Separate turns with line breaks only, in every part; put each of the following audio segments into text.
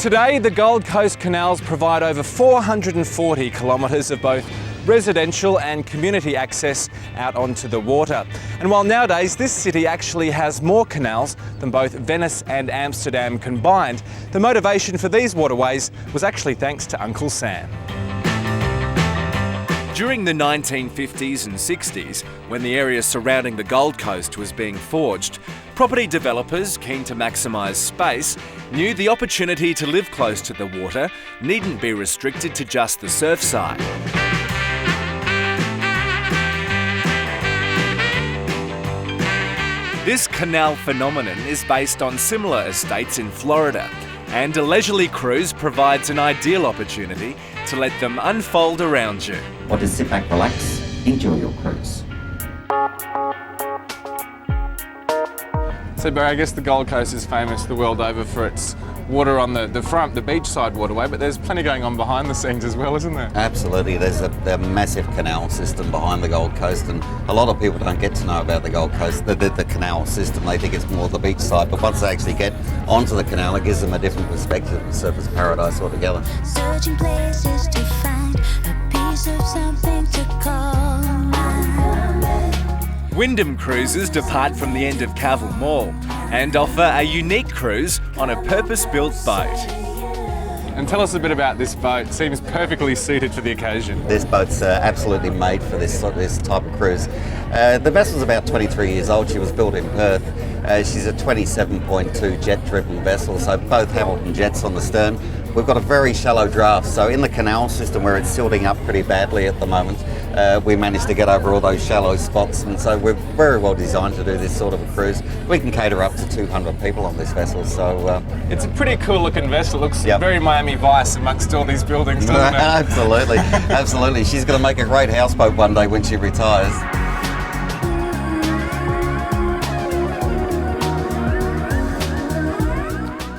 Today, the Gold Coast canals provide over 440 kilometres of both residential and community access out onto the water. And while nowadays this city actually has more canals than both Venice and Amsterdam combined, the motivation for these waterways was actually thanks to Uncle Sam.
During the 1950s and 60s, when the area surrounding the Gold Coast was being forged, property developers keen to maximise space knew the opportunity to live close to the water needn't be restricted to just the surf side. This canal phenomenon is based on similar estates in Florida, and a leisurely cruise provides an ideal opportunity to let them unfold around you.
Or just sit back, relax, enjoy your cruise.
So Barry, I guess the Gold Coast is famous the world over for its water on the front, the beachside waterway, but there's plenty going on behind the scenes as well, isn't there?
Absolutely, there's a massive canal system behind the Gold Coast, and a lot of people don't get to know about the Gold Coast, the canal system. They think it's more the beach side, but once they actually get onto the canal, it gives them a different perspective of surface paradise altogether.
Searching places to find a piece of something to call
Wyndham Cruises depart from the end of Cavill Mall and offer a unique cruise on a purpose-built boat.
And tell us a bit about this boat. It seems perfectly suited for the occasion.
This boat's absolutely made for this type of cruise. The vessel's about 23 years old. She was built in Perth. She's a 27.2 jet-driven vessel, so both Hamilton jets on the stern. We've got a very shallow draft, so in the canal system where it's silting up pretty badly at the moment, we managed to get over all those shallow spots, and so we're very well designed to do this sort of a cruise. We can cater up to 200 people on this vessel, so...
It's a pretty cool looking vessel. It looks very Miami Vice amongst all these buildings, doesn't it?
Absolutely, absolutely. She's going to make a great houseboat one day when she retires.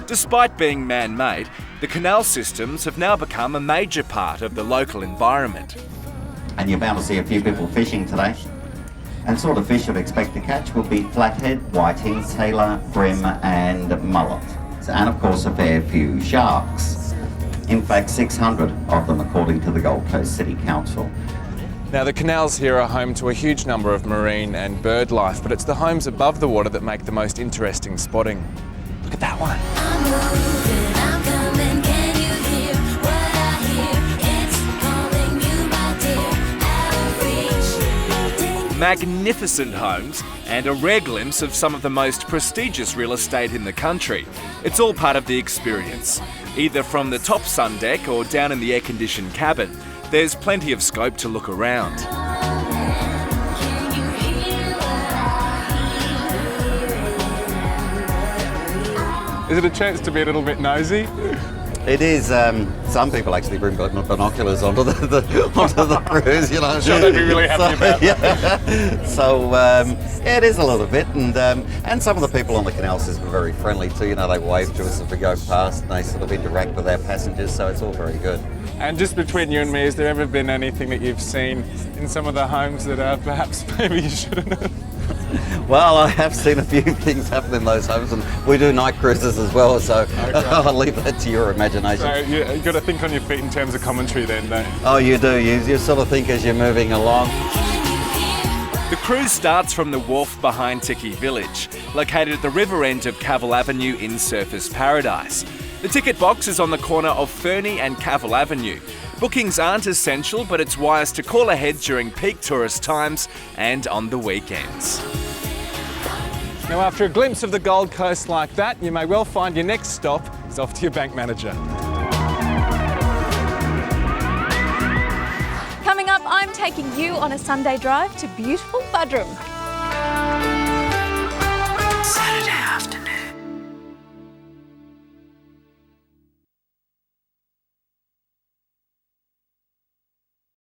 Despite being man-made, the canal systems have now become a major part of the local environment.
And you're bound to see a few people fishing today. And sort of fish you'd expect to catch will be flathead, whiting, tailor, bream and mullet. And of course a fair few sharks. In fact 600 of them according to the Gold Coast City Council.
Now the canals here are home to a huge number of marine and bird life, but it's the homes above the water that make the most interesting spotting. Look at that one.
I'm coming, can you hear what I hear? It's calling you, my dear, out of reach.
Magnificent homes and a rare glimpse of some of the most prestigious real estate in the country. It's all part of the experience. Either from the top sun deck or down in the air-conditioned cabin, there's plenty of scope to look around.
Is it a chance to be a little bit nosy?
It is. Some people actually bring binoculars onto the cruise, you know.
I'm sure they'd be really happy about that.
So yeah, it is a little bit, and some of the people on the canal system are very friendly too. You know, they wave to us as we go past, and they sort of interact with our passengers. So it's all very good.
And just between you and me, has there ever been anything that you've seen in some of the homes that perhaps maybe you shouldn't have?
Well, I have seen a few things happen in those homes, and we do night cruises as well, so okay. I'll leave that to your imagination.
So you've got to think on your feet in terms of commentary then, don't you?
Oh, you do. You sort of think as you're moving along.
The cruise starts from the wharf behind Tiki Village, located at the river end of Cavill Avenue in Surfers Paradise. The ticket box is on the corner of Fernie and Cavill Avenue. Bookings aren't essential, but it's wise to call ahead during peak tourist times and on the weekends.
Now, after a glimpse of the Gold Coast like that, you may well find your next stop is off to your bank manager.
Coming up, I'm taking you on a Sunday drive to beautiful Buderim.